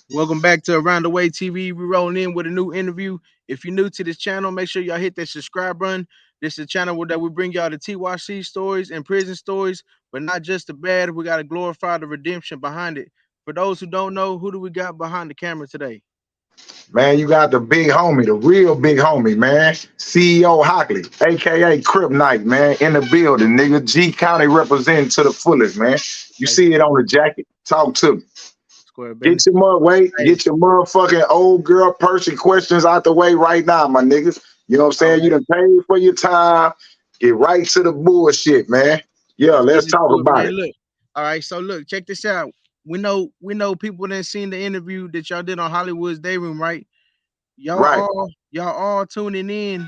Welcome back to Around the Way TV. We rolling in with a new interview. If you're new to this channel, make sure y'all hit that subscribe button. This is a channel that we bring y'all the TYC stories and prison stories, but not just the bad. We got to glorify the redemption behind it. For those who don't know, who do we got behind the camera today? Man, you got the big homie, the real big homie, man. CEO Hockley, aka KRIPTonite, man, in the building, nigga. G County representing to the fullest, man. You Hey, see it on the jacket. Talk to me. square Get business. your Hey, get your motherfucking old girl Percy questions out the way right now, my niggas. You know what I'm all saying? You right, done paid for your time. Get right to the bullshit, man. Yeah, let's get let's talk into it, about man. it. Look, all right. So look, check this out. We know people didn't seen the interview that y'all did on Hollywood's Day Room, right? Right. Y'all all tuning in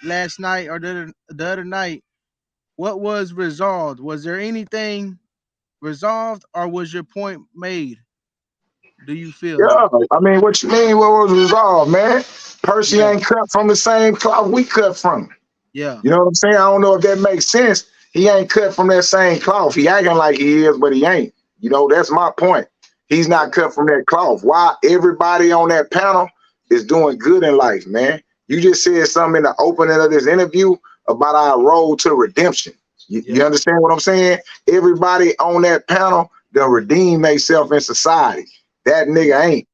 last night or the other night. What was resolved? Was there anything resolved or was your point made? Do you feel? Yeah, I mean, what you mean? What was resolved, man? Percy Yeah, ain't cut from the same cloth we cut from. yeah, You know what I'm saying? I don't know if that makes sense. He ain't cut from that same cloth. He acting like he is, but he ain't. You know, that's my point. He's not cut from that cloth. Why everybody on that panel is doing good in life, man. You just said something in the opening of this interview about our road to redemption. You yeah, understand what I'm saying? Everybody on that panel done redeem themselves in society. That nigga ain't,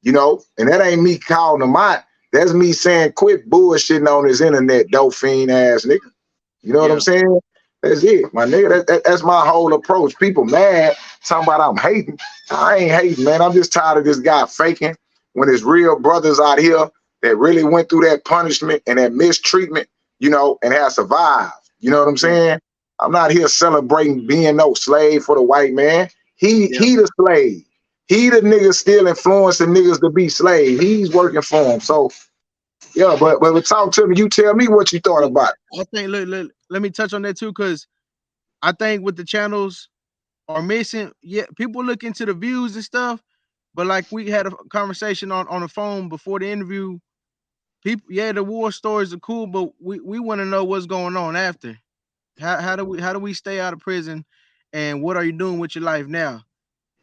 you know, and that ain't me calling him out. That's me saying quit bullshitting on this internet, dope fiend ass nigga. You know what I'm yeah. saying? That's it, my nigga. That's my whole approach. People mad, talking about I'm hating. I ain't hating, man. I'm just tired of this guy faking when his real brothers out here that really went through that punishment and that mistreatment, you know, and have survived. You know what I'm Yeah, saying? I'm not here celebrating being no slave for the white man. yeah. He the slave. He the nigga still influencing niggas to be slave. He's working for him. So yeah, but talk to me. You tell me what you thought Look, about it. I think let me touch on that too, because I think what the channels are missing, yeah, people look into the views and stuff, but like we had a conversation on the phone before the interview. People, yeah, the war stories are cool, but we want to know what's going on after. How do we stay out of prison, and what are you doing with your life now?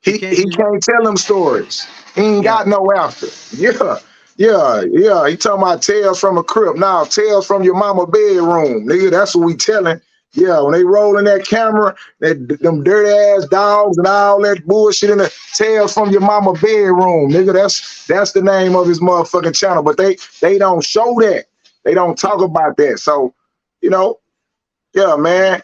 We can't He just can't tell them stories. He ain't yeah, got no after. Yeah. He talking about tales from a crib. Now tales from your mama bedroom, nigga. That's what we telling. Yeah, when they rolling that camera, them dirty ass dogs and all that bullshit in the tales from your mama bedroom, nigga. That's the name of his motherfucking channel. But they don't show that. They don't talk about that. So, you know, yeah, man.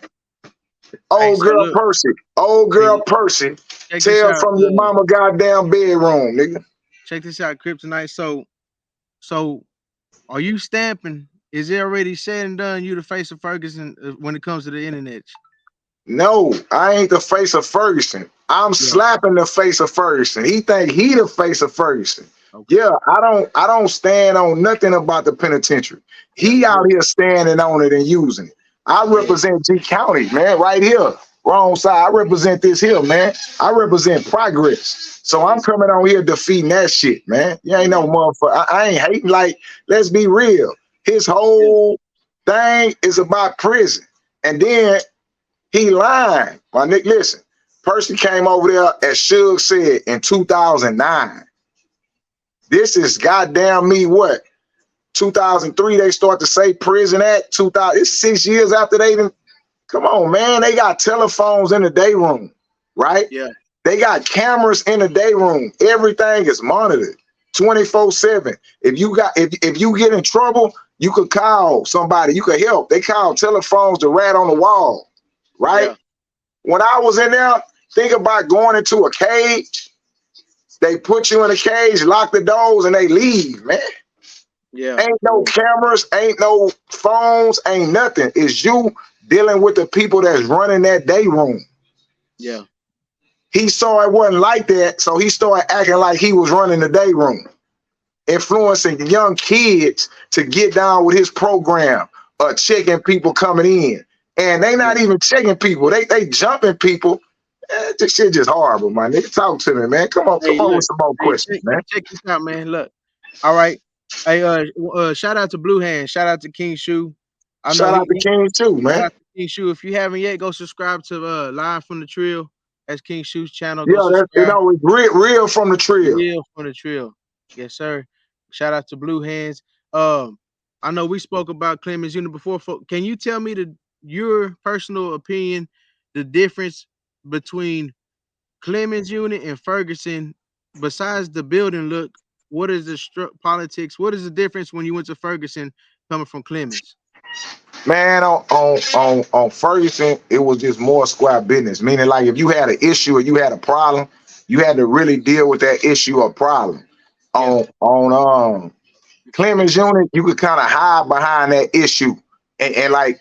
hey, Old so girl look, Percy. Old girl hey, Percy. check this Tell out. from your mama goddamn bedroom, nigga. Check this out, Kryptonite. So are you stamping? Is it already said and done? You the face of Ferguson when it comes to the internet? No, I ain't the face of Ferguson. I'm Yeah. slapping the face of Ferguson. He think he the face of Ferguson. Okay. Yeah, I don't stand on nothing about the penitentiary. Yeah. He out Good. here standing on it and using it. I Yeah. represent G County, man, right here. Wrong side. I represent this here, man. I represent progress. So I'm Yes. coming on here defeating that shit, man. You ain't no Yeah. motherfucker. I ain't hating. Like, let's be real. His Yeah. whole thing is about prison. And then he lying. My nigga, listen. Percy came over there, as Suge said, in 2009. This is goddamn me what? 2003, they start to say Prison Act. 2000, it's 6 years after they didn't. Come on, man. They got telephones in the day room, right? Yeah. They got cameras in the day room. Everything is monitored 24/7. If you get in trouble, you could call somebody. You could help. They call telephones to rat on the wall, right? Yeah. When I was in there, think about going into a cage. They put you in a cage, lock the doors, and they leave, man. Yeah. Ain't no Yeah. cameras, ain't no phones, ain't nothing. It's you dealing with the people that's running that day room. Yeah. He saw it wasn't like that, so he started acting like he was running the day room, influencing young kids to get down with his program, checking people coming in. And they Yeah. not even checking people. They jumping people. This shit just horrible, man. Nigga, talk to me, man. Come Hey, on look. with some more Hey, questions, check man. check this out, man. Look. All right. Hey, shout out to Blue Hand. Shout out to King Shoe. I know Shout out to King too, shout man. out to King Shoe. If you haven't yet, go subscribe to Live from the Trill. That's King Shoes channel. Go Yeah, that's subscribe. it's real from the trail. Real from the trail. Yes, sir. Shout out to Blue Hands. I know we spoke about Clemens unit before. Can you tell me your personal opinion, the difference between Clemens unit and Ferguson? Besides the building look, what is the politics? What is the difference when you went to Ferguson coming from Clemens? Man, on Ferguson, it was just more square business. Meaning, like if you had an issue or you had a problem, you had to really deal with that issue or problem. Yeah. On Clemens unit, you could kind of hide behind that issue and like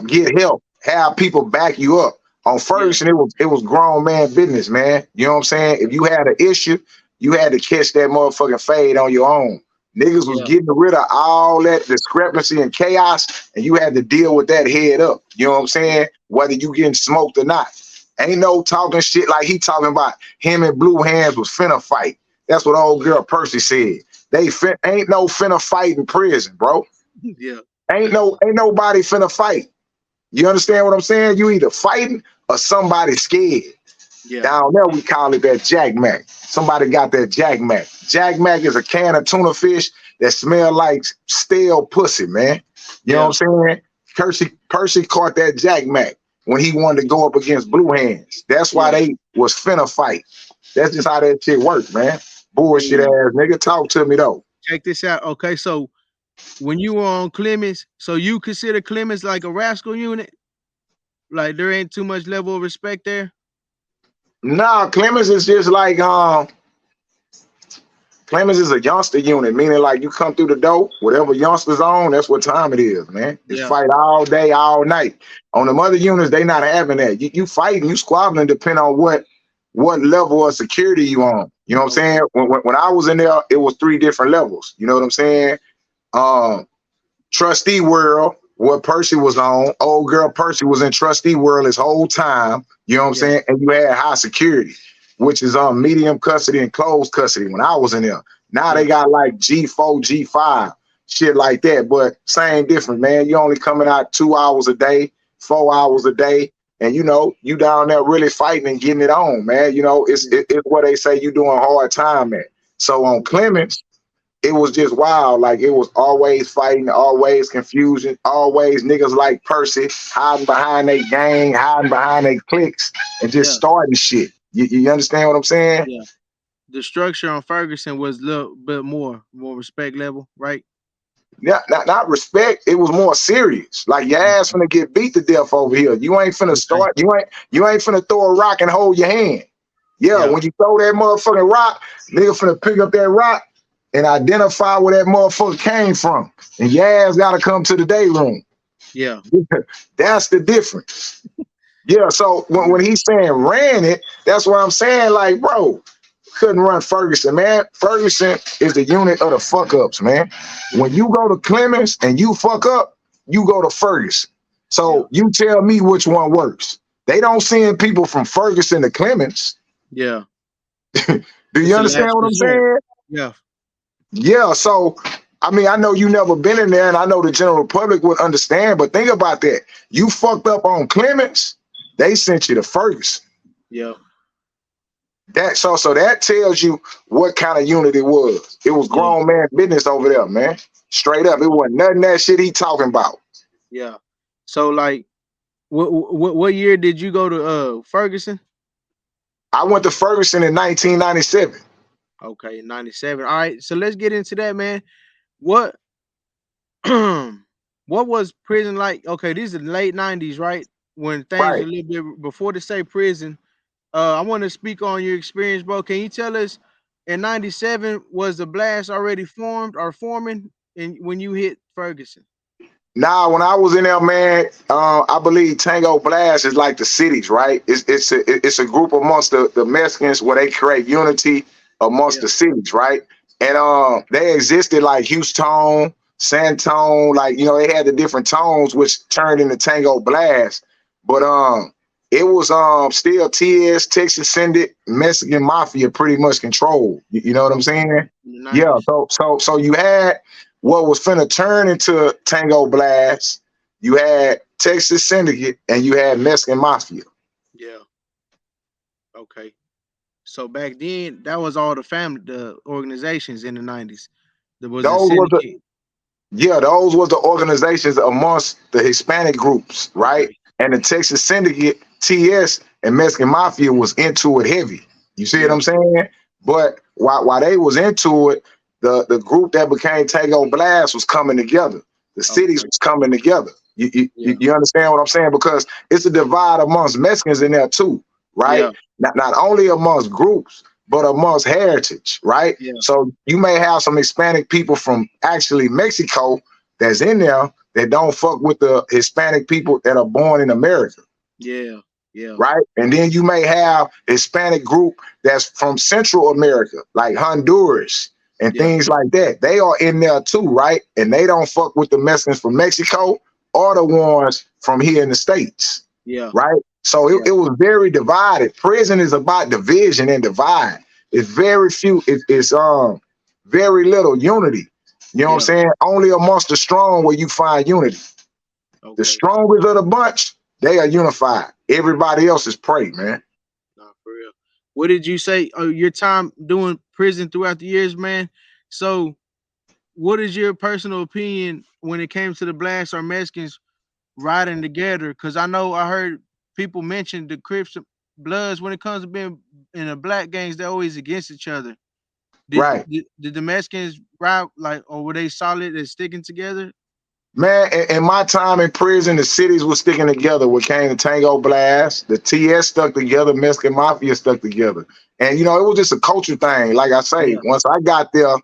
get help, have people back you up. On Ferguson, it was grown man business, man. You know what I'm saying? If you had an issue, you had to catch that motherfucking fade on your own. Niggas was getting rid of all that discrepancy and chaos, and you had to deal with that head up. You know what I'm saying? Whether you getting smoked or not. Ain't no talking shit like he talking about him and Blue Hands was finna fight. That's what old girl Percy said. Ain't no finna fight in prison, bro. Yeah. Ain't nobody finna fight. You understand what I'm saying? You either fighting or somebody scared. Yeah. Down there, we call it that Jack Mac. Somebody got that Jack Mac. Jack Mac is a can of tuna fish that smell like stale pussy, man. You know what I'm saying? Percy caught that Jack Mac when he wanted to go up against Blue Hands. That's why they was finna fight. That's just how that shit works, man. Bullshit ass nigga. Talk to me though. Check this out. Okay, so when you were on Clemens, so you consider Clemens like a rascal unit? Like there ain't too much level of respect there? Nah, Clemens is just like Clemens is a youngster unit, meaning like you come through the door, whatever youngster's on, that's what time it is, man. It's fight all day, all night. On the other units, they not having that. You fighting, you squabbling, depending on what level of security you on. You know what I'm saying? When I was in there, it was 3 different levels. You know what I'm saying? Trustee world, what Percy was on. Old girl Percy was in trustee world his whole time. You know what I'm saying? And you had high security, which is medium custody and closed custody when I was in there. Now they got like G4, G5, shit like that. But same difference, man. You only coming out 2 hours a day, 4 hours a day. And you know, you down there really fighting and getting it on, man. You know, it's what they say you doing hard time at. So on Clemens, it was just wild. Like it was always fighting, always confusion, always niggas like Percy hiding behind their gang, hiding behind their cliques, and just starting shit. You understand what I'm saying? Yeah. The structure on Ferguson was a little bit more respect level, right? Yeah, not respect. It was more serious. Like your ass finna get beat to death over here. You ain't finna start. You ain't finna throw a rock and hold your hand. Yeah, when you throw that motherfucking rock, nigga finna pick up that rock and identify where that motherfucker came from. And your ass gotta come to the day room. Yeah. That's the difference. Yeah, so when he's saying ran it, that's what I'm saying. Like, bro, couldn't run Ferguson, man. Ferguson is the unit of the fuck ups, man. When you go to Clemens and you fuck up, you go to Ferguson. So you tell me which one works. They don't send people from Ferguson to Clemens. Yeah. Do you understand what I'm saying? Yeah. Yeah, so I mean, I know you never been in there, and I know the general public would understand, but think about that. You fucked up on Clemens, they sent you to Ferguson. Yeah. So that tells you what kind of unit it was. It was grown man business over there, man. Straight up. It wasn't nothing that shit he talking about. Yeah. So like what year did you go to Ferguson? I went to Ferguson in 1997. Okay, 97. All right. So let's get into that, man. What was prison like? Okay, these are the late 90s, right? When things were a little bit before they say prison. I want to speak on your experience, bro. Can you tell us in 97 was the blast already formed or forming when you hit Ferguson? Nah, when I was in there, man, I believe Tango Blast is like the cities, right? It's a group amongst the Mexicans where they create unity amongst the cities, right? And they existed like Houston, Santone, like, you know, they had the different tones which turned into Tango Blast. But it was still TS, Texas Syndic, Mexican Mafia pretty much controlled. You know what I'm saying? Nice. Yeah. So you had what was finna turn into Tango Blast. You had Texas Syndicate and you had Mexican Mafia. Yeah. Okay. So back then, that was all the organizations in the 90s. There was a Those was the syndicate. Yeah, those was the organizations amongst the Hispanic groups, right? Okay. And the Texas Syndicate, TS, and Mexican Mafia was into it heavy. You see what Yeah. I'm saying? But while they was into it, the group that became Tago Blast was coming together. The cities Okay. was coming together. Yeah. You understand what I'm saying? Because it's a divide amongst Mexicans in there too, right? Yeah. Not only amongst groups, but amongst heritage, right? Yeah. So you may have some Hispanic people from actually Mexico that's in there that don't fuck with the Hispanic people that are born in America, Yeah. Yeah. right? And then you may have Hispanic group that's from Central America, like Honduras and Yeah. things like that. They are in there too, right? And they don't fuck with the Mexicans from Mexico or the ones from here in the States, Yeah. right? So Yeah. it was very divided. Prison is about division and divide. It's very few, it's very little unity. You know what I'm Yeah. saying? Only amongst the strong where you find unity. The Okay. strongest of the bunch, they are unified. Everybody else is prey, man. Nah, for real. What did you say? Oh, your time doing prison throughout the years, man. So, what is your personal opinion when it came to the blacks or Mexicans riding together? Because I know I heard people mention the Crips and Bloods when it comes to being in the black gangs, they're always against each other. Right. Did the Mexicans ride like, or were they solid and sticking together? Man, in my time in prison, the cities were sticking together. When it came to Tango Blast, the TS stuck together, Mexican Mafia stuck together. And, you know, it was just a culture thing. Like I say, Yeah. once I got there,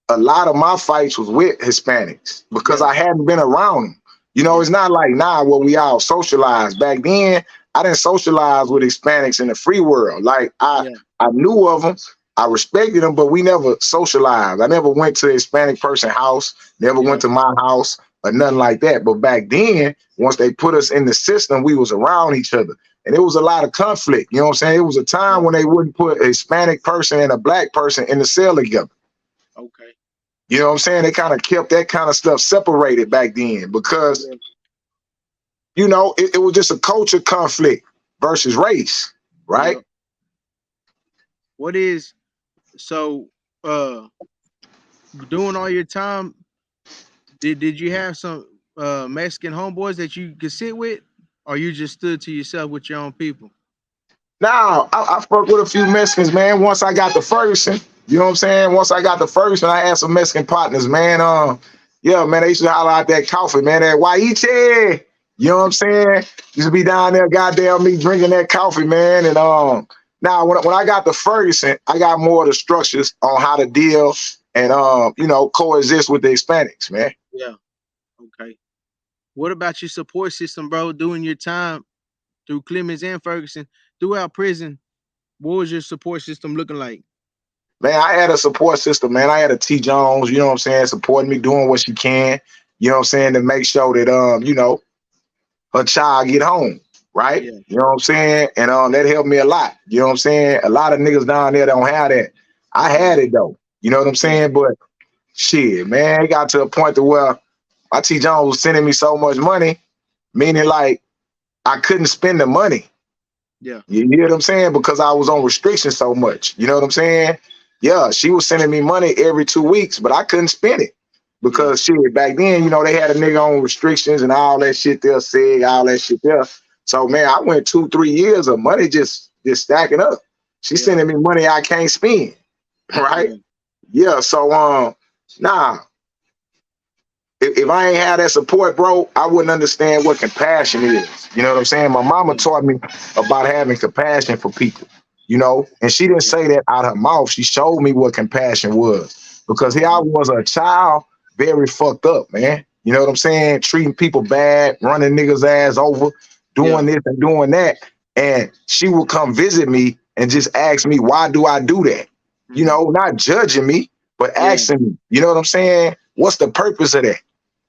a lot of my fights was with Hispanics because Yeah. I hadn't been around them. You know, Yeah. it's not like now where we all socialize. Back then, I didn't socialize with Hispanics in the free world. Like Yeah. I knew of them, I respected them, but we never socialized. I never went to a Hispanic person's house, never Yeah. went to my house or nothing like that. But back then, once they put us in the system, we was around each other. And it was a lot of conflict. You know what I'm saying? It was a time Yeah. when they wouldn't put a Hispanic person and a black person in the cell together. Okay. You know what I'm saying? They kind of kept that kind of stuff separated back then because, Yeah. you know, it was just a culture conflict versus race, right? Yeah. What is so doing all your time, did you have some Mexican homeboys that you could sit with, or you just stood to yourself with your own people? Now, I fuck with a few Mexicans, man. Once I got to Ferguson, you know what I'm saying? Once I got to Ferguson, I had some Mexican partners, man. Yeah, man, they used to holler out that coffee, man, that Waiche. You know what I'm saying? Used to be down there, goddamn me, drinking that coffee, man. And now when I got to Ferguson, I got more of the structures on how to deal and you know, coexist with the Hispanics, man. Yeah. Okay. What about your support system, bro? Doing your time through Clemens and Ferguson throughout prison, what was your support system looking like? Man, I had a support system, man. I had a T Jones, you know what I'm saying, supporting me, doing what she can, you know what I'm saying, to make sure that you know, her child get home, right? Yeah. You know what I'm saying? And that helped me a lot. You know what I'm saying? A lot of niggas down there don't have that. I Yeah. had it though. You know what I'm Yeah. saying? But shit, man, it got to a point to where my T Jones was sending me so much money, meaning like I couldn't spend the money. Yeah. You hear what I'm saying? Because I was on restrictions so much. You know what I'm saying? Yeah, she was sending me money every 2 weeks, but I couldn't spend it Yeah. because shit, back then, you know, they had a nigga on restrictions and all that shit there, SIG, all that shit there. So man, I went 2-3 years of money just stacking up. She's Yeah. sending me money I can't spend, right? Yeah. Yeah. So nah, if I ain't had that support, bro, I wouldn't understand what compassion is. You know what I'm saying? My mama Yeah. taught me about having compassion for people, you know, and she didn't Yeah. say that out her mouth. She showed me what compassion was because here I Mhm. was a child, very fucked up, man. You know what I'm saying? Treating people bad, running niggas' ass over, Yeah. doing this and doing that. And she would come visit me and just ask me, why do I do that? You Mhm. know, not judging me, but Yeah. asking me, you know what I'm saying? What's the purpose of that?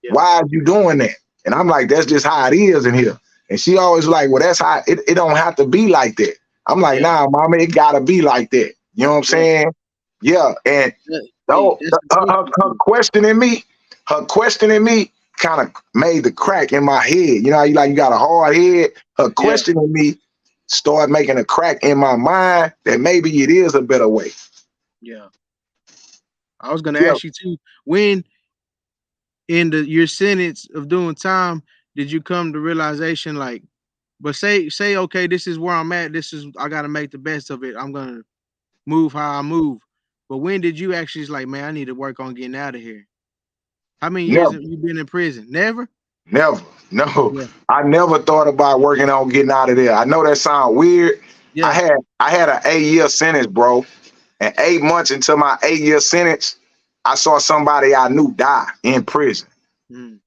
Yeah. Why are you doing that? And I'm like, that's just how it is in here. And she always like, well, that's how it don't have to be like that. I'm like, Yeah. nah, mama, it gotta be like that. You know what I'm Yeah. saying? Yeah. And Hey, though that's important her too. her questioning me kind of made the crack in my head. You know how you got a hard head? Her Yeah. questioning me start making a crack in my mind that maybe it is a better way. Yeah. I was gonna Yeah. ask you too, when in your sentence of doing time, did you come to realization like, but say okay, this is where I'm at, this is I gotta make the best of it. I'm gonna move how I move. But when did you actually like, man, I need to work on getting out of here? How many years Never, have you been in prison? Never? never, no. Yeah. I never thought about working on getting out of there. I know that sounds weird. Yeah. I had an 8-year sentence, bro. And 8 months into my 8-year sentence, I saw somebody I knew die in prison. Mm.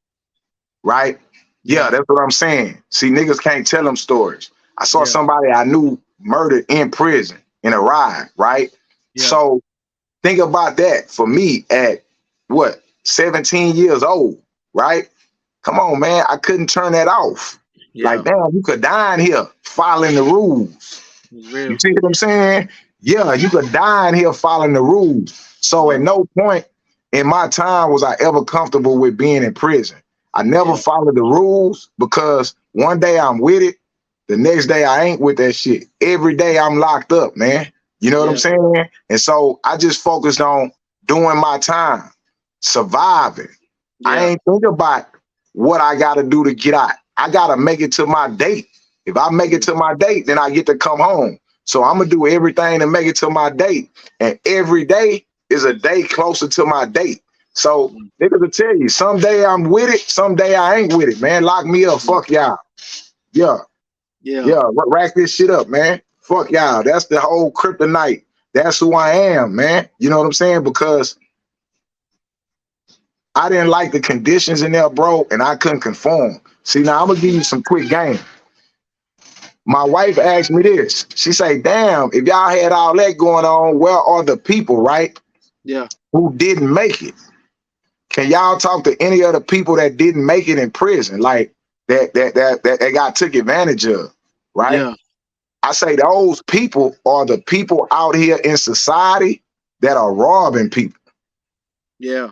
Right? Yeah, that's what I'm saying. See, niggas can't tell them stories. I saw Yeah. somebody I knew murdered in prison in a ride, right? Yeah. So think about that for me at what, 17 years old, right? Come on, man. I couldn't turn that off. Yeah. Like, damn, you could die in here following the rules. It's real. You see what I'm saying? Yeah, you could die in here following the rules. So at no point in my time was I ever comfortable with being in prison. I never followed the rules because one day I'm with it, the next day I ain't with that shit. Every day I'm locked up, man. You know what I'm saying? And so I just focused on doing my time, surviving. I ain't think about what I got to do to get out. I got to make it to my date. If I make it to my date, then I get to come home. So I'm going to do everything to make it to my date. And every day is a day closer to my date. So niggas will tell you, someday I'm with it, someday I ain't with it, man. Lock me up, fuck y'all. Yeah. Rack this shit up, man. Fuck y'all. That's the whole kryptonite. That's who I am, man. You know what I'm saying? Because I didn't like the conditions in there, bro, and I couldn't conform. See, now I'm gonna give you some quick game. My wife asked me this. She say, damn, if y'all had all that going on, where are the people, right? Yeah. Who didn't make it? Can y'all talk to any other people that didn't make it in prison? Like that got took advantage of, right? Yeah. I say those people are the people out here in society that are robbing people. Yeah.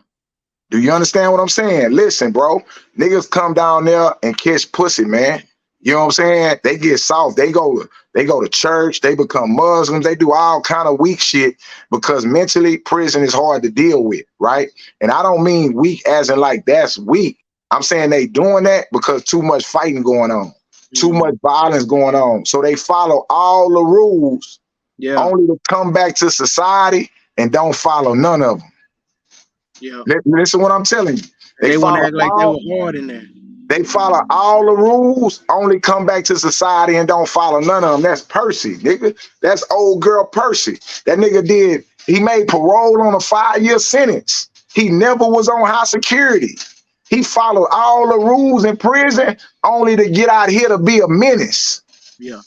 Do you understand what I'm saying? Listen, bro, niggas come down there and catch pussy, man. You know what I'm saying? They get soft. They go to church. They become Muslims. They do all kind of weak shit because mentally prison is hard to deal with, right? And I don't mean weak as in like that's weak. I'm saying they doing that because too much fighting going on, too much violence going on. So they follow all the rules only to come back to society and don't follow none of them. Yeah. Listen what I'm telling you. They want to act like they were hard in there. They follow all the rules, only come back to society and don't follow none of them. That's Percy, nigga. That's old girl Percy. That nigga he made parole on a 5-year sentence. He never was on high security. He followed all the rules in prison only to get out here to be a menace. Yeah.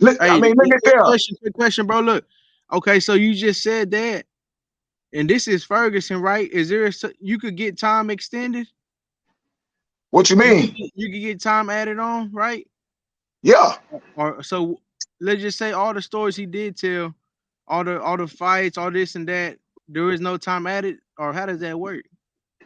Look, Hey, I mean, look at that. Quick question, bro. Look, okay, so you just said that, and this is Ferguson, right? Is there you could get time extended? What you mean? You could get time added on, right? Yeah. Or so let's just say all the stories he did tell, all the fights, all this and that, there is no time added, or how does that work?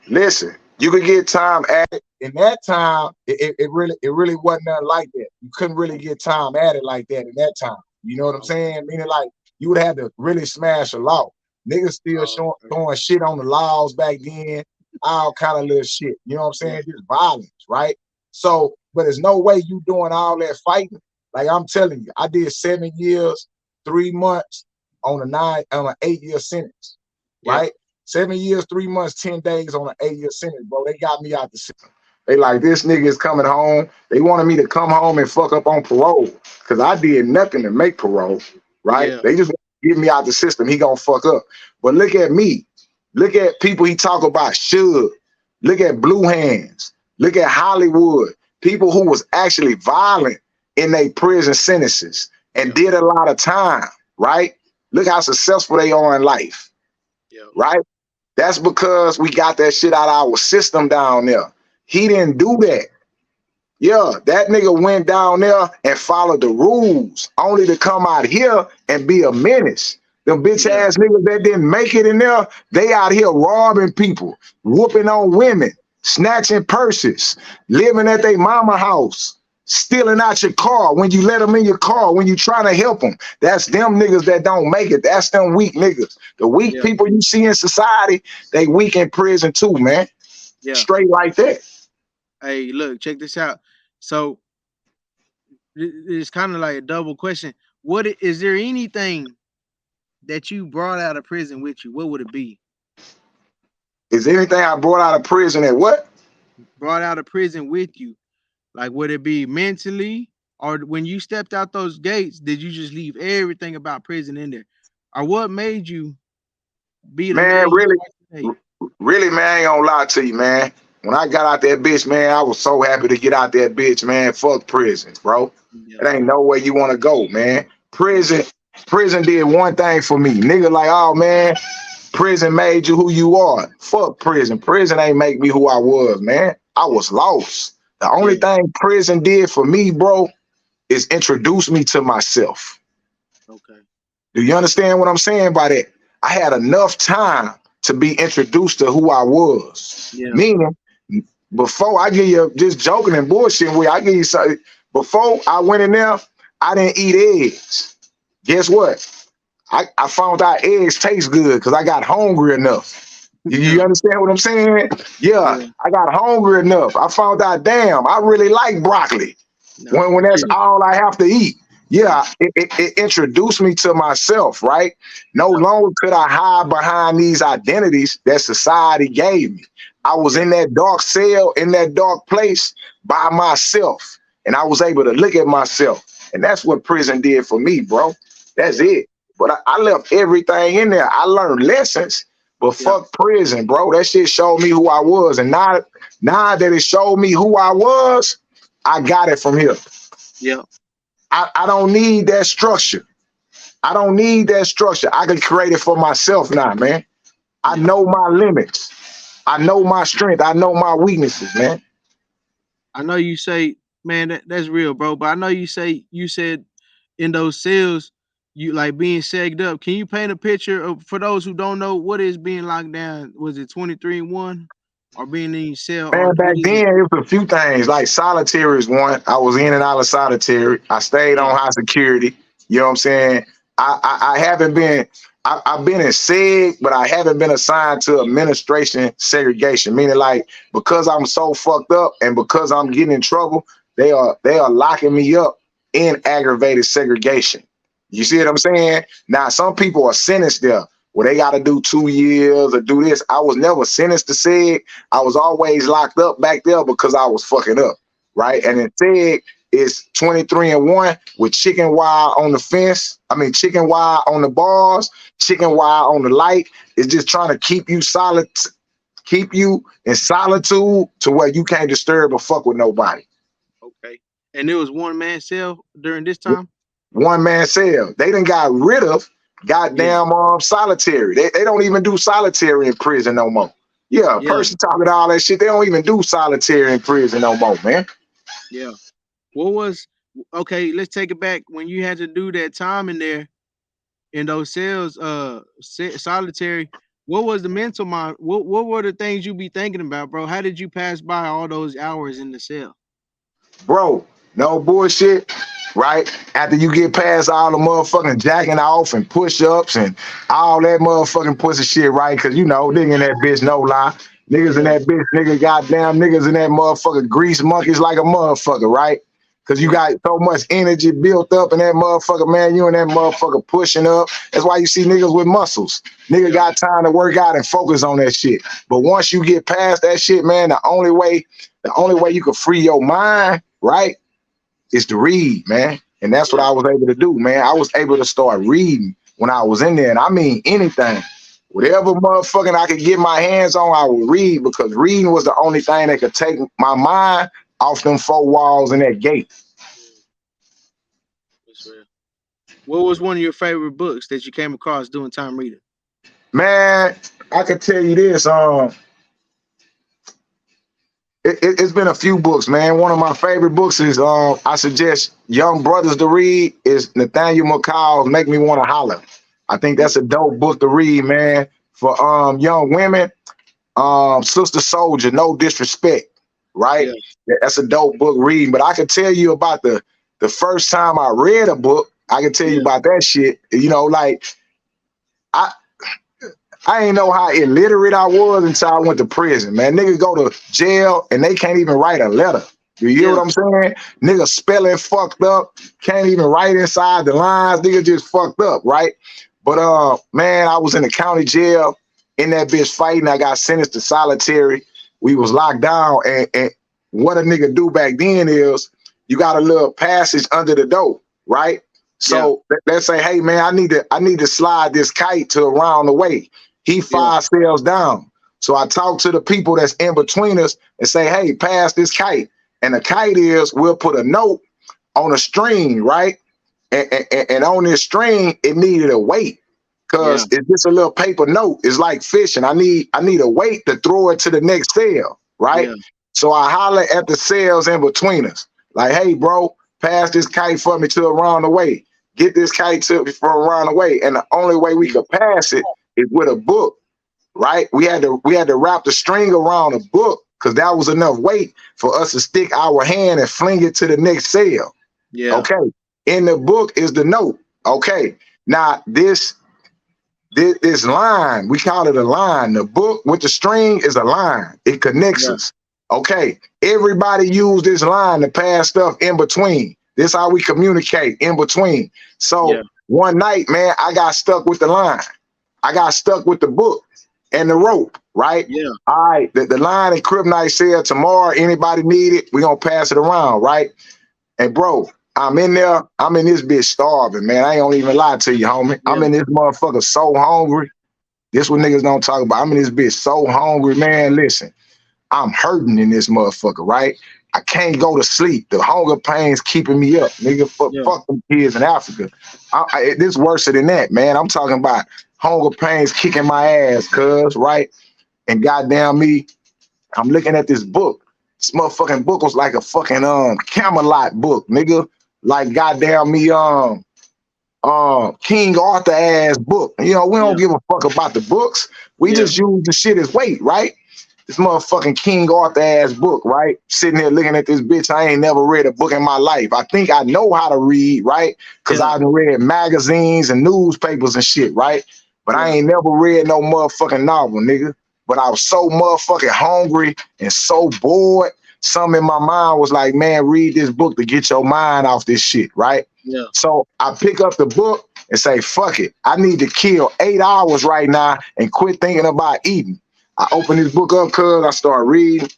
Listen, you could get time added. In that time, it really wasn't nothing like that. You couldn't really get time added like that in that time. You know what I'm saying? Meaning like you would have to really smash a law. Niggas still throwing shit on the laws back then, all kind of little shit. You know what I'm saying? Just violence, right? So, but there's no way you doing all that fighting. Like I'm telling you, I did 7 years, 3 months on an 8-year sentence, right? 7 years, 3 months, 10 days on an 8-year sentence, bro. They got me out the system. They like, this nigga is coming home. They wanted me to come home and fuck up on parole because I did nothing to make parole, right? They just get me out the system. He gonna fuck up. But look at me. Look at people he talk about, Suge. Look at Blue Hands. Look at Hollywood. People who was actually violent in their prison sentences and did a lot of time, right? Look how successful they are in life, right? That's because we got that shit out of our system down there. He didn't do that. Yeah, that nigga went down there and followed the rules only to come out here and be a menace. Them bitch ass niggas that didn't make it in there, they out here robbing people, whooping on women, snatching purses, living at their mama house, stealing out your car, when you let them in your car, when you trying to help them. That's them niggas that don't make it. That's them weak niggas. The weak people you see in society, they weak in prison too, man. Yeah. Straight like that. Hey, look, check this out. So it's kind of like a double question. What is there anything that you brought out of prison with you? What would it be? Is there anything I brought out of prison that what? Brought out of prison with you? Like, would it be mentally, or when you stepped out those gates, did you just leave everything about prison in there? Or what made you be the man? Really, man, I ain't gonna lie to you, man. When I got out that bitch, man, I was so happy to get out that bitch, man. Fuck prison, bro. It ain't no way you want to go, man. Prison did one thing for me. Nigga like, oh, man, prison made you who you are. Fuck prison. Prison ain't make me who I was, man. I was lost. The only thing prison did for me, bro, is introduce me to myself. Okay. Do you understand what I'm saying by that? I had enough time to be introduced to who I was. Yeah. Meaning, before I give you, just joking and bullshitting with you, I give you something. Before I went in there, I didn't eat eggs. Guess what? I found out eggs taste good because I got hungry enough. You understand what I'm saying? Yeah, I got hungry enough. I found out, damn, I really like broccoli when that's all I have to eat. Yeah, it introduced me to myself, right? No longer could I hide behind these identities that society gave me. I was in that dark cell, in that dark place by myself, and I was able to look at myself. And that's what prison did for me, bro. That's it. But I left everything in there. I learned lessons, but fuck prison, bro. That shit showed me who I was. And now that it showed me who I was, I got it from here. Yeah. I don't need that structure. I don't need that structure. I can create it for myself now, man. I know my limits. I know my strength. I know my weaknesses, man. I know you say, man, that's real, bro. But I know you said in those cells, you like being segged up. Can you paint a picture of, for those who don't know, what is being locked down? Was it 23-1 or being in your cell? Man, back then it was a few things. Like solitary is one. I was in and out of solitary. I stayed on high security. You know what I'm saying? I haven't been. I've been in seg, but I haven't been assigned to administration segregation. Meaning, like, because I'm so fucked up and because I'm getting in trouble, they are locking me up in aggravated segregation. You see what I'm saying? Now, some people are sentenced there where they got to do 2 years or do this. I was never sentenced to seg. I was always locked up back there because I was fucking up, right? And in seg, it's 23-1 with chicken wire on the fence. I mean, chicken wire on the bars, chicken wire on the light. It's just trying to keep you solid, keep you in solitude to where you can't disturb or fuck with nobody. Okay. And it was one man cell during this time? One man cell. They done got rid of goddamn solitary. They don't even do solitary in prison no more. Yeah, Percy talking all that shit. They don't even do solitary in prison no more, man. Yeah. What was, okay, let's take it back. When you had to do that time in there, in those cells, solitary, what was the mental mind? What were the things you be thinking about, bro? How did you pass by all those hours in the cell? Bro, no bullshit, right? After you get past all the motherfucking jacking off and push-ups and all that motherfucking pussy shit, right? Because, you know, nigga in that bitch, no lie. Niggas in that bitch, goddamn niggas in that motherfucker grease monkeys like a motherfucker, right? Because you got so much energy built up in that motherfucker, man. You and that motherfucker pushing up. That's why you see niggas with muscles. Nigga got time to work out and focus on that shit. But once you get past that shit, man, the only way you can free your mind, right, is to read, man. And that's what I was able to do, man. I was able to start reading when I was in there. And I mean anything. Whatever motherfucking I could get my hands on, I would read, because reading was the only thing that could take my mind off them 4 walls in that gate. What was one of your favorite books that you came across doing time reading? Man, I could tell you this. It's been a few books, man. One of my favorite books is I suggest young brothers to read is Nathaniel McCall's Make Me Want to Holler. I think that's a dope book to read, man. For young women, Sister Soldier, No Disrespect. right? Yeah. That's a dope book reading. But I can tell you about the first time I read a book. I can tell you Yeah. about that shit. You know, like I I ain't know how illiterate I was until I went to prison, man. Niggas go to jail and they can't even write a letter. You hear Yeah. what I'm saying? Niggas spelling fucked up, can't even write inside the lines. Niggas just fucked up, right? But man, I was in the county jail in that bitch fighting. I got sentenced to solitary. We was locked down, and what a nigga do back then is you got a little passage under the door, right? Yeah. So let's say, hey man, I need to slide this kite to around the way. He Yeah. 5 cells down. So I talk to the people that's in between us and say, hey, pass this kite. And the kite is, we'll put a note on a string, right? And on this string, it needed a weight Yeah. because it's just a little paper note. It's like fishing. I need a weight to throw it to the next cell, right? Yeah. So I holler at the cells in between us, like, hey, bro, pass this kite for me to around the way. Get this kite to me from around the way. And the only way we could pass it is with a book, right? We had to wrap the string around a book because that was enough weight for us to stick our hand and fling it to the next cell. Yeah. Okay. In the book is the note. Okay. Now this line, we call it a line. The book with the string is a line. It connects Yeah. us. Okay. Everybody use this line to pass stuff in between. This how we communicate in between. So Yeah. one night, man, I got stuck with the line. I got stuck with the book and the rope, right? Yeah. All right. The line in KRIPTonite said tomorrow, anybody need it, we're gonna pass it around, right? And bro, I'm in there, I'm in this bitch starving, man. I ain't gonna even lie to you, homie. Yeah. I'm in this motherfucker so hungry. This what niggas don't talk about. I'm in this bitch so hungry, man. Listen, I'm hurting in this motherfucker, right? I can't go to sleep. The hunger pain's keeping me up, nigga. Yeah. Fuck them kids in Africa. This worse than that, man. I'm talking about hunger pains kicking my ass, cuz, right? And goddamn me, I'm looking at this book. This motherfucking book was like a fucking Camelot book, nigga. Like goddamn me, King Arthur ass book. You know, we don't Yeah. give a fuck about the books. We Yeah. just use the shit as weight, right? This motherfucking King Arthur ass book, right? Sitting here looking at this bitch. I ain't never read a book in my life. I think I know how to read, right? Because Yeah. I've read magazines and newspapers and shit, right? But I Yeah. ain't never read no motherfucking novel, nigga. But I was so motherfucking hungry and so bored. Something in my mind was like, man, read this book to get your mind off this shit, right? Yeah. So I pick up the book and say, fuck it. I need to kill 8 hours right now and quit thinking about eating. I open this book up, cuz I start reading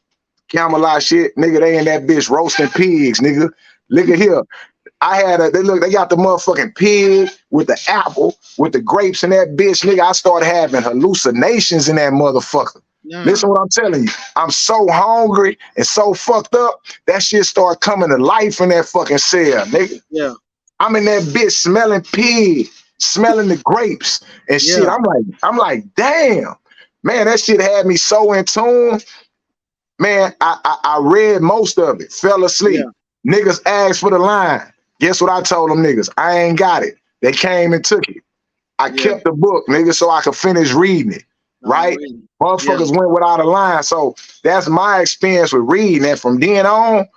Camelot shit. Nigga, they in that bitch roasting pigs, nigga. Look at here. They got the motherfucking pig with the apple, with the grapes in that bitch, nigga. I started having hallucinations in that motherfucker. Yeah. Listen what I'm telling you. I'm so hungry and so fucked up, that shit start coming to life in that fucking cell, nigga. Yeah. I'm in that bitch smelling pig, smelling the grapes and shit. Yeah. I'm like, damn, man, that shit had me so in tune. Man, I read most of it, fell asleep. Yeah. Niggas asked for the line. Guess what I told them niggas? I ain't got it. They came and took it. I Yeah. kept the book, nigga, so I could finish reading it, right? Already. Yeah. Motherfuckers went without a line. So that's my experience with reading. And from then on,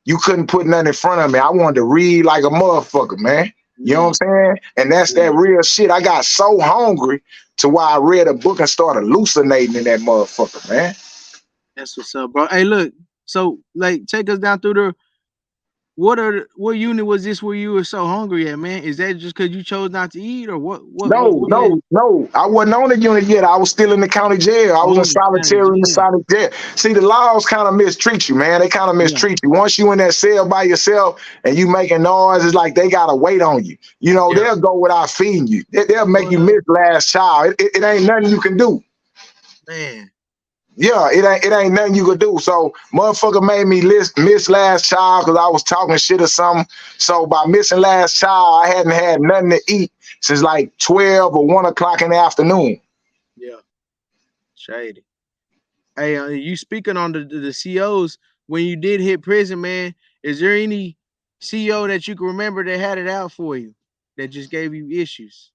you couldn't put nothing in front of me. I wanted to read like a motherfucker, man. You know what I'm saying? And that's Yeah. that real shit. I got so hungry to where I read a book and started hallucinating in that motherfucker, man. That's what's up, bro. Hey, look. So, like, take us down through the what unit was this where you were so hungry at, man? Is that just because you chose not to eat, or what? No. I wasn't on the unit yet. I was still in the county jail. I was in solitary in the county jail. See, the laws kind of mistreat you, man. They kind of Yeah. mistreat you. Once you in that cell by yourself and you making noise, it's like they gotta wait on you. You know, Yeah. they'll go without feeding you. They'll make you miss last child. It ain't nothing you can do. Man. Yeah, it ain't nothing you could do. So motherfucker made me miss last child because I was talking shit or something. So by missing last child, I hadn't had nothing to eat since like 12 or 1 o'clock in the afternoon. Yeah. Shady. Hey, you speaking on the COs when you did hit prison, man? Is there any CO that you can remember that had it out for you, that just gave you issues?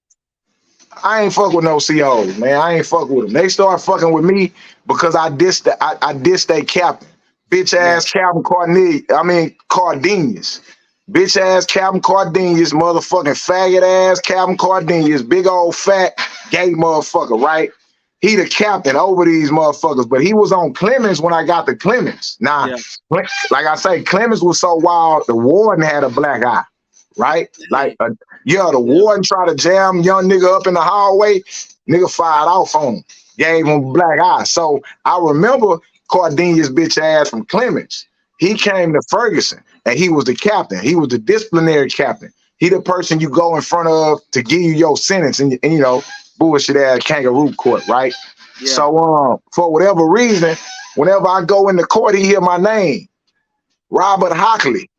I ain't fuck with no COs, man. I ain't fuck with them. They start fucking with me because I dissed they captain. Bitch ass Calvin Cardenius. Bitch ass Calvin Cardenius, motherfucking faggot ass Calvin Cardenius, big old fat gay motherfucker, right? He the captain over these motherfuckers, but he was on Clemens when I got to Clemens. Now, like I say, Clemens was so wild, the warden had a black eye, right? Like, the warden tried to jam young nigga up in the hallway, nigga fired off on him, gave him a black eye. So I remember Cardenius bitch ass from Clemens. He came to Ferguson and he was the captain. He was the disciplinary captain. He the person you go in front of to give you your sentence and you know, bullshit ass kangaroo court, right? Yeah. So for whatever reason, whenever I go in the court, he hear my name, Robert Hockley.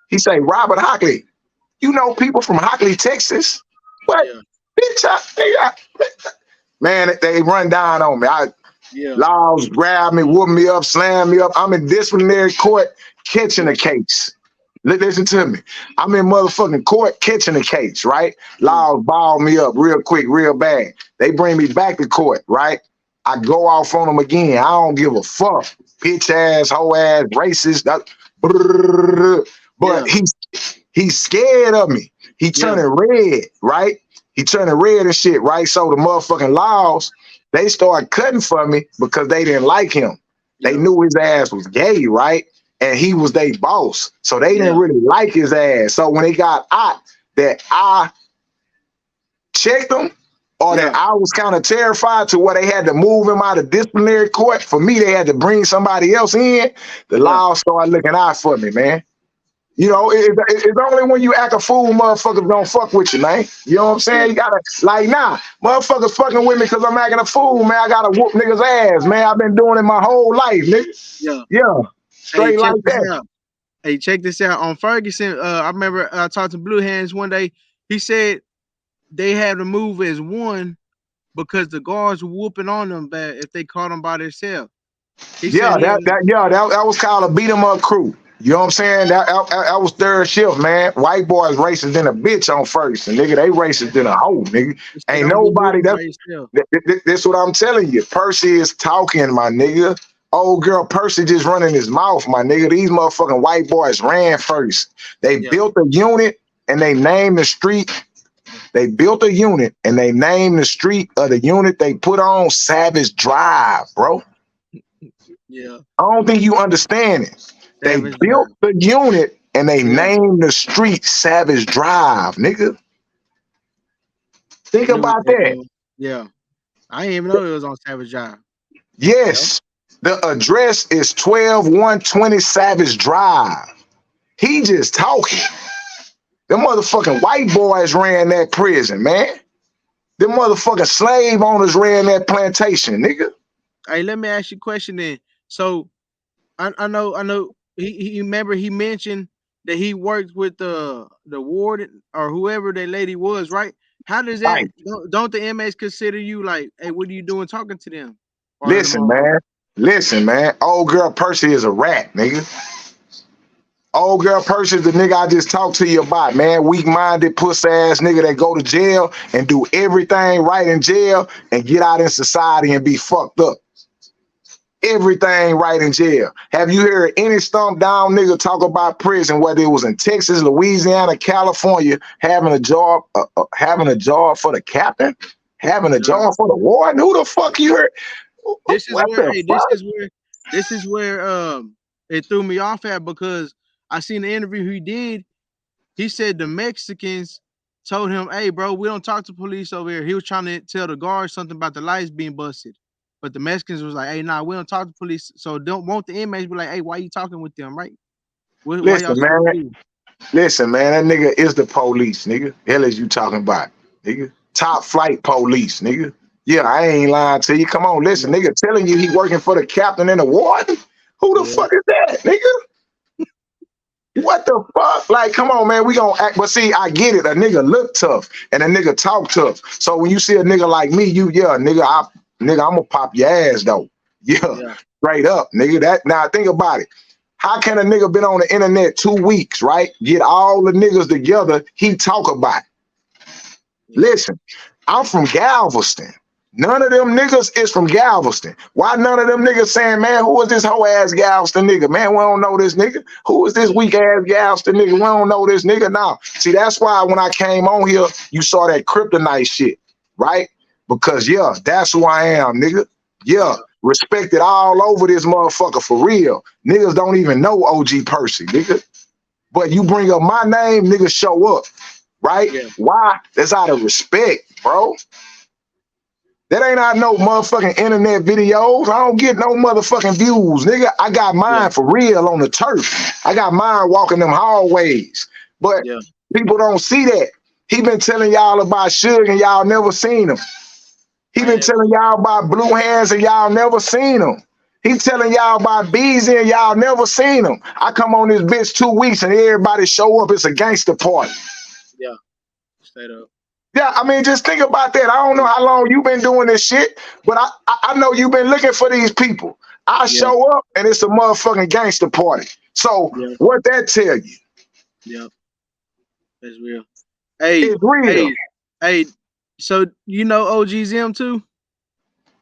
He say, Robert Hockley, you know people from Hockley, Texas? What? Yeah. Man, they run down on me. Laws grab me, whoop me up, slam me up. I'm in disciplinary court catching a case. Listen to me. I'm in motherfucking court catching a case, right? Laws ball me up real quick, real bad. They bring me back to court, right? I go off on them again. I don't give a fuck. Bitch ass, hoe ass, racist. But he's scared of me. He turning red, right? He turning red and shit, right? So the motherfucking laws, they started cutting for me because they didn't like him. They knew his ass was gay, right? And he was their boss. So they didn't really like his ass. So when they got out that I checked him or that I was kind of terrified to where they had to move him out of disciplinary court, for me, they had to bring somebody else in, the law started looking out for me, man. You know, it's only when you act a fool, motherfuckers don't fuck with you, man. You know what I'm saying? You gotta, like, nah, motherfuckers fucking with me because I'm acting a fool, man. I gotta whoop niggas' ass, man. I've been doing it my whole life, nigga. Yeah. Straight like that. Hey, check this out. On Ferguson, I remember I talked to Blue Hands one day. He said they had to move as one because the guards were whooping on them bad if they caught them by themselves. That was called a beat 'em up crew. You know what I'm saying? That was third shift, man. White boys racist than a bitch on Ferguson, nigga. They racist than a hoe, nigga. Ain't nobody. That's what I'm telling you. Percy is talking, my nigga. Old girl Percy just running his mouth, my nigga. These motherfucking white boys ran first. They built a unit and they named the street. They built a unit and they named the street of the unit they put on Savage Drive, bro. Yeah. I don't think you understand it. They built the unit and they named the street Savage Drive, nigga. Think about that. Yeah. I didn't even know it was on Savage Drive. Yes. The address is 12120 Savage Drive. He just talking. Them motherfucking white boys ran that prison, man. Them motherfucking slave owners ran that plantation, nigga. Hey, let me ask you a question then. So I know he remember he mentioned that he worked with the warden or whoever that lady was, right? How does that don't the inmates consider you like, hey, what are you doing talking to them? Listen, man. Old girl Percy is a rat, nigga. Old girl Percy is the nigga I just talked to you about, man. Weak-minded, puss-ass nigga that go to jail and do everything right in jail and get out in society and be fucked up. Everything right in jail. Have you heard any stump down nigga talk about prison, whether it was in Texas, Louisiana, California, having a job for the captain, having a job for the warden? Who the fuck you heard? This is where it threw me off at, because I seen the interview he did. He said the Mexicans told him, hey, bro, we don't talk to police over here. He was trying to tell the guards something about the lights being busted. But the Mexicans was like, hey, nah, we don't talk to police. So don't want the inmates be like, hey, why you talking with them, right? Listen, man, that nigga is the police, nigga. Hell is you talking about, nigga? Top flight police, nigga. Yeah, I ain't lying to you. Come on, listen, nigga, telling you he working for the captain and the warden? Who the fuck is that, nigga? What the fuck? Like, come on, man, we gonna act. But see, I get it. A nigga look tough and a nigga talk tough. So when you see a nigga like me, nigga, I'm gonna pop your ass though. Yeah, straight up, nigga. Now think about it. How can a nigga been on the internet 2 weeks, right? Get all the niggas together, he talk about it. Listen, I'm from Galveston. None of them niggas is from Galveston. Why none of them niggas saying, man, who is this hoe ass Galveston nigga? Man, we don't know this nigga. Who is this weak ass Galveston nigga? We don't know this nigga now. See, that's why when I came on here, you saw that kryptonite shit, right? Because yeah, that's who I am, nigga. Yeah, respected all over this motherfucker for real. Niggas don't even know OG Percy, nigga. But you bring up my name, niggas show up, right? Yeah. Why? That's out of respect, bro. That ain't out no motherfucking internet videos. I don't get no motherfucking views, nigga. I got mine for real on the turf. I got mine walking them hallways. But people don't see that. He been telling y'all about Suge and y'all never seen him. He been telling y'all about Blue Hands and y'all never seen him. He telling y'all about Beezy and y'all never seen him. I come on this bitch 2 weeks and everybody show up. It's a gangster party. Yeah, straight up. Yeah, I mean, just think about that. I don't know how long you've been doing this shit, but I know you've been looking for these people. I show up and it's a motherfucking gangster party. So what that tell you? Yeah, that's real. Hey, it's real. Hey, so you know OG Zim too?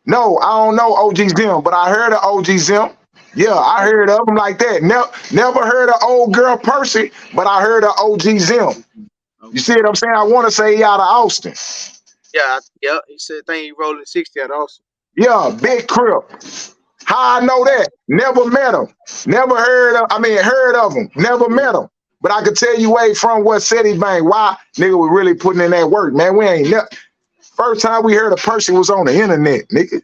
No, I don't know OG Zim, but I heard of OG Zim. Yeah, I heard of him like that. Never heard of old girl Percy, but I heard of OG Zim. You see what I'm saying? I want to say he out of Austin. Yeah. He said thing he rolling 60 out of Austin. Yeah, big crip. How I know that? Never met him. Never heard of. I mean, heard of him. Never met him. But I could tell you way from what City Bang. Why nigga we really putting in that work, man? We ain't first time we heard of Percy was on the internet, nigga.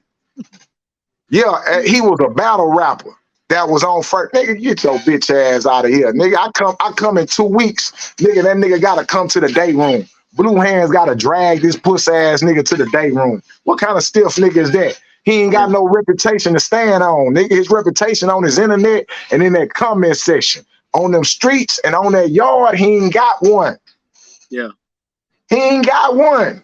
Yeah, he was a battle rapper. That was on first. Nigga, get your bitch ass out of here. Nigga, I come in 2 weeks. Nigga, that nigga gotta come to the day room. Blue Hands gotta drag this puss ass nigga to the day room. What kind of stiff nigga is that? He ain't got no reputation to stand on. Nigga, his reputation on his internet and in that comment section. On them streets and on that yard, he ain't got one. Yeah. He ain't got one.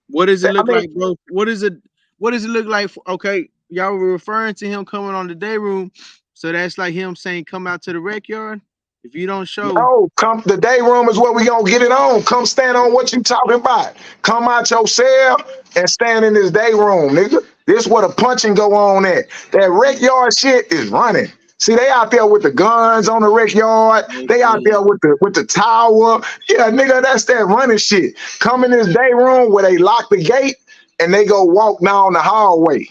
What does it look like, bro? What does it look like? Okay, y'all were referring to him coming on the day room, so that's like him saying, "Come out to the rec yard." If you don't show, no, come. The day room is where we gonna get it on. Come stand on what you talking about. Come out your cell and stand in this day room, nigga. This where the punching go on at. That rec yard shit is running. See, they out there with the guns on the rec yard. They out there with the tower. Yeah, nigga, that's that running shit. Come in this day room where they lock the gate and they go walk down the hallway.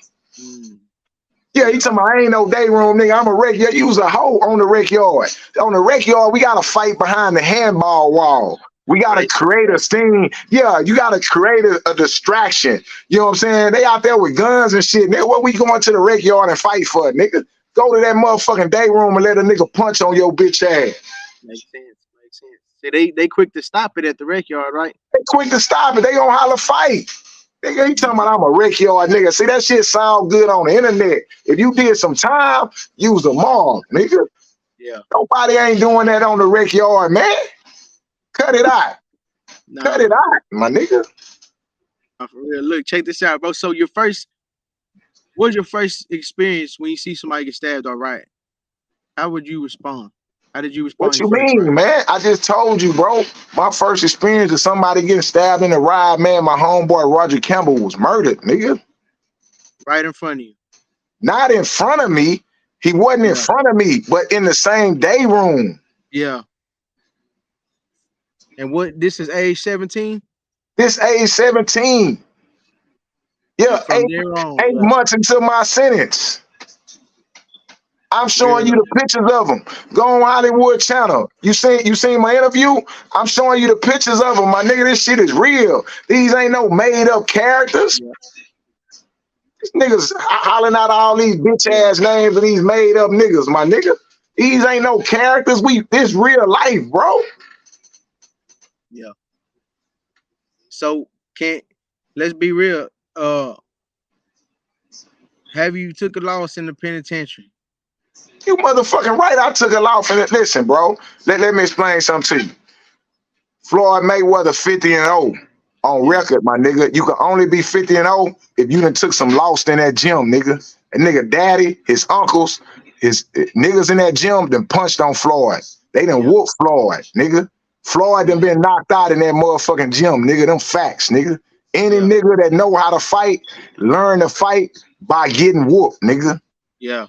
Yeah, he talking about I ain't no day room, nigga. I'm a rec yard. You was a hoe on the rec yard. On the rec yard, we gotta fight behind the handball wall. We gotta create a scene. Yeah, you gotta create a distraction. You know what I'm saying? They out there with guns and shit. Nigga, what we going to the rec yard and fight for, nigga? Go to that motherfucking day room and let a nigga punch on your bitch ass. Makes sense. See, they quick to stop it at the rec yard, right? They quick to stop it. They gonna holler fight. Nigga, he talking about I'm a rec yard nigga. See, that shit sound good on the internet. If you did some time, use a mom, nigga. Yeah. Nobody ain't doing that on the rec yard, man. Cut it out. No. Cut it out, my nigga. For real. Look, check this out, bro. So what's your first experience when you see somebody get stabbed or riot? How would you respond? How did you respond? What you mean, man? I just told you, bro. My first experience is somebody getting stabbed in a riot, man. My homeboy Roger Campbell was murdered, nigga. Right in front of you. Not in front of me. He wasn't in front of me, but in the same day room. Yeah. And this is age 17? This age 17. Yeah, 8 months into my sentence. I'm showing you the pictures of them. Go on Hollywood Channel. You seen my interview? I'm showing you the pictures of them. My nigga, this shit is real. These ain't no made up characters. Yeah. These niggas hollering out all these bitch ass names of these made up niggas, my nigga. These ain't no characters. This real life, bro. Yeah. So let's be real. Have you took a loss in the penitentiary? You motherfucking right. I took a loss in it. Listen, bro. Let me explain something to you. Floyd Mayweather 50-0 on record, my nigga. You can only be 50-0 if you done took some loss in that gym, nigga. A nigga daddy, his uncles, his niggas in that gym done punched on Floyd. They done whooped Floyd, nigga. Floyd done been knocked out in that motherfucking gym, nigga. Them facts, nigga. Any nigga that know how to fight, learn to fight by getting whooped, nigga. Yeah.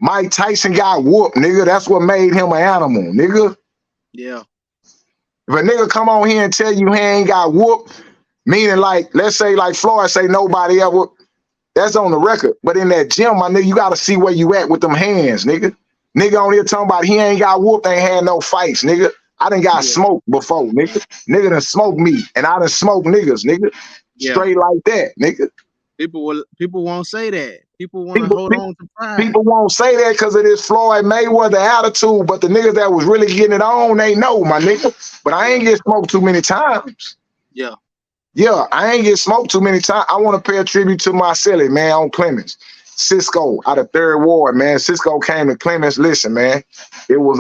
Mike Tyson got whooped, nigga. That's what made him an animal, nigga. Yeah. If a nigga come on here and tell you he ain't got whooped, meaning like, let's say like Floyd say nobody ever, that's on the record. But in that gym, my nigga, you gotta see where you at with them hands, nigga. Nigga on here talking about he ain't got whooped, ain't had no fights, nigga. I done got smoked before, nigga. Nigga done smoked me, and I done smoked niggas, nigga. Straight like that, nigga. People won't say that. People want to hold on to pride. People won't say that because of this Floyd Mayweather attitude, but the niggas that was really getting it on, they know, my nigga. But I ain't get smoked too many times. Yeah. Yeah, I ain't get smoked too many times. I want to pay a tribute to my silly, man, on Clemens. Cisco out of 3rd Ward, man. Cisco came to Clemens. Listen, man, it was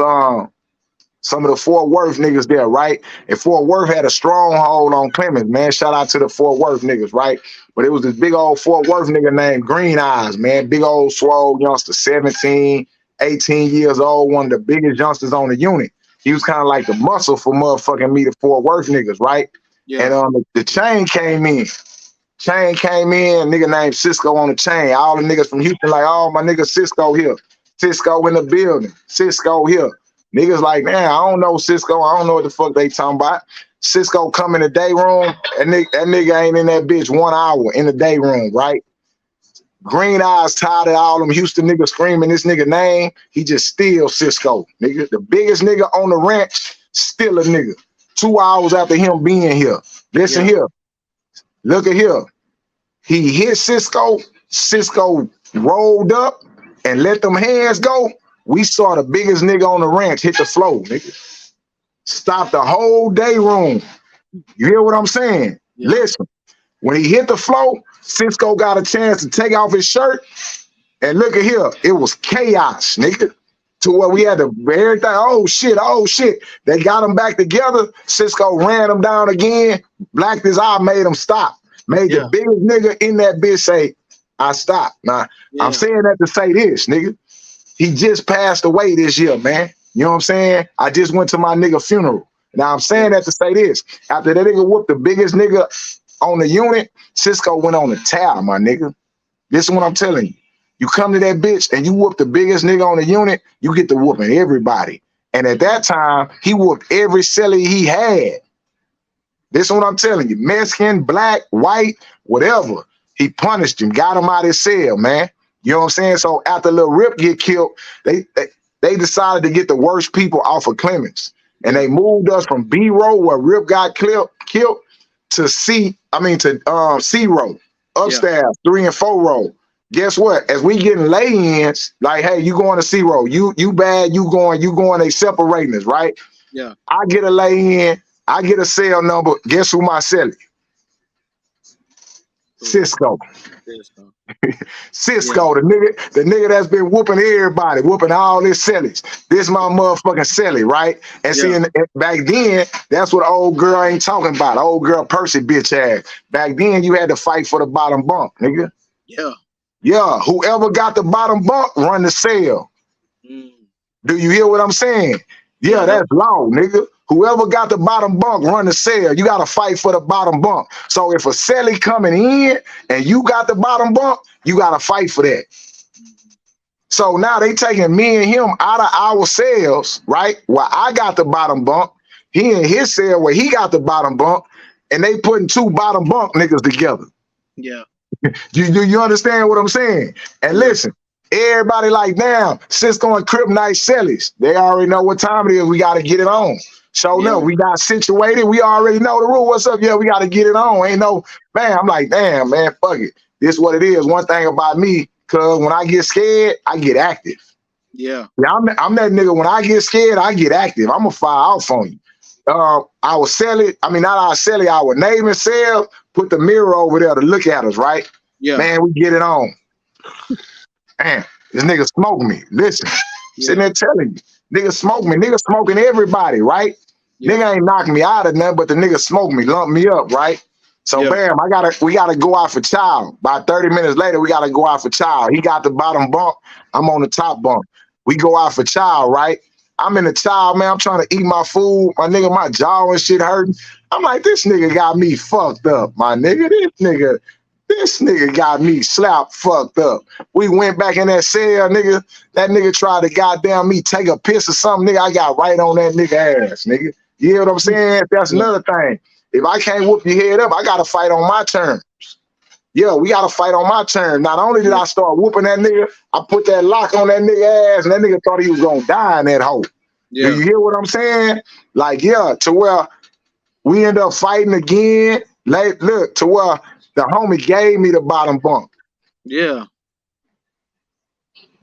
some of the Fort Worth niggas there, right? And Fort Worth had a stronghold on Clemens, man. Shout out to the Fort Worth niggas, right? But it was this big old Fort Worth nigga named Green Eyes, man. Big old swole youngster, 17, 18 years old, one of the biggest youngsters on the unit. He was kind of like the muscle for motherfucking me, the Fort Worth niggas, right? Yeah. And the chain came in. Nigga named Cisco on the chain. All the niggas from Houston like, oh, my nigga Cisco here. Cisco in the building. Cisco here. Niggas like, man, I don't know Cisco. I don't know what the fuck they talking about. Cisco come in the day room, and that nigga ain't in that bitch 1 hour in the day room, right? Green Eyes tired of all them Houston niggas screaming this nigga name. He just steal Cisco, nigga. The biggest nigga on the ranch, still a nigga. 2 hours after him being here. Listen here. Look at here. He hit Cisco. Cisco rolled up and let them hands go. We saw the biggest nigga on the ranch hit the floor, nigga. Stop the whole day room. You hear what I'm saying? Yeah. Listen, when he hit the floor, Cisco got a chance to take off his shirt. And look at here. It was chaos, nigga. To where we had to everything. Oh shit. They got him back together. Cisco ran him down again. Blacked his eye, made him stop. Made the biggest nigga in that bitch say, I stopped. Now, I'm saying that to say this, nigga. He just passed away this year, man. You know what I'm saying? I just went to my nigga funeral. Now I'm saying that to say this. After that nigga whooped the biggest nigga on the unit, Cisco went on the tower, my nigga. This is what I'm telling you. You come to that bitch and you whoop the biggest nigga on the unit, you get to whooping everybody. And at that time, he whooped every celly he had. This is what I'm telling you. Mexican, black, white, whatever. He punished him, got him out of his cell, man. You know what I'm saying? So after Lil Rip get killed, they decided to get the worst people off of Clemens. And they moved us from B row where Rip got killed to C row, upstairs, 3 and 4 row. Guess what? As we getting lay-ins, like, hey, you going to C row, you bad, you going, they separating us, right? Yeah. I get a lay-in, I get a cell number. Guess who my celly? Cisco. Cisco, the nigga that's been whooping everybody, whooping all his cellies. This my motherfucking celly, right? And see, back then, that's what old girl ain't talking about. Old girl Percy bitch ass. Back then, you had to fight for the bottom bunk, nigga. Yeah. Whoever got the bottom bunk, run the cell. Do you hear what I'm saying? Yeah, that's law, nigga. Whoever got the bottom bunk, run the cell. You got to fight for the bottom bunk. So if a celly coming in and you got the bottom bunk, you got to fight for that. So now they taking me and him out of our cells, right? Where I got the bottom bunk. He in his cell where he got the bottom bunk. And they putting 2 bottom bunk niggas together. Yeah. You understand what I'm saying? And listen, everybody like, damn, Cisco and KRIPTonite cellies. They already know what time it is. We got to get it on. So no, we got situated. We already know the rule. What's up? Yeah, we got to get it on. Ain't no, man, I'm like, damn, man, fuck it. This is what it is. One thing about me, cause when I get scared, I get active. Yeah. I'm that nigga. When I get scared, I get active. I'm gonna fire off on you. I would sell it. I mean, not our sell it. Our name and sell. Put the mirror over there to look at us, right? Yeah. Man, we get it on. Damn, this nigga smoke me. Listen, sitting there telling you, nigga smoke me. Nigga smoking everybody, right? Nigga ain't knocking me out of nothing, but the nigga smoke me, lump me up, right? So bam, we gotta go out for child. By 30 minutes later, we gotta go out for child. He got the bottom bunk. I'm on the top bunk. We go out for child, right? I'm in the child, man. I'm trying to eat my food. My nigga, my jaw and shit hurting. I'm like, this nigga got me fucked up, my nigga. This nigga got me slapped fucked up. We went back in that cell, nigga. That nigga tried to goddamn me take a piss or something, nigga. I got right on that nigga ass, nigga. You know what I'm saying? That's another thing. If I can't whoop your head up, I gotta fight on my terms. Yeah, we gotta fight on my terms. Not only did I start whooping that nigga, I put that lock on that nigga ass, and that nigga thought he was gonna die in that hole. Yeah. Do you hear what I'm saying? Like, yeah, to where we end up fighting again. Like, look, to where the homie gave me the bottom bunk. Yeah.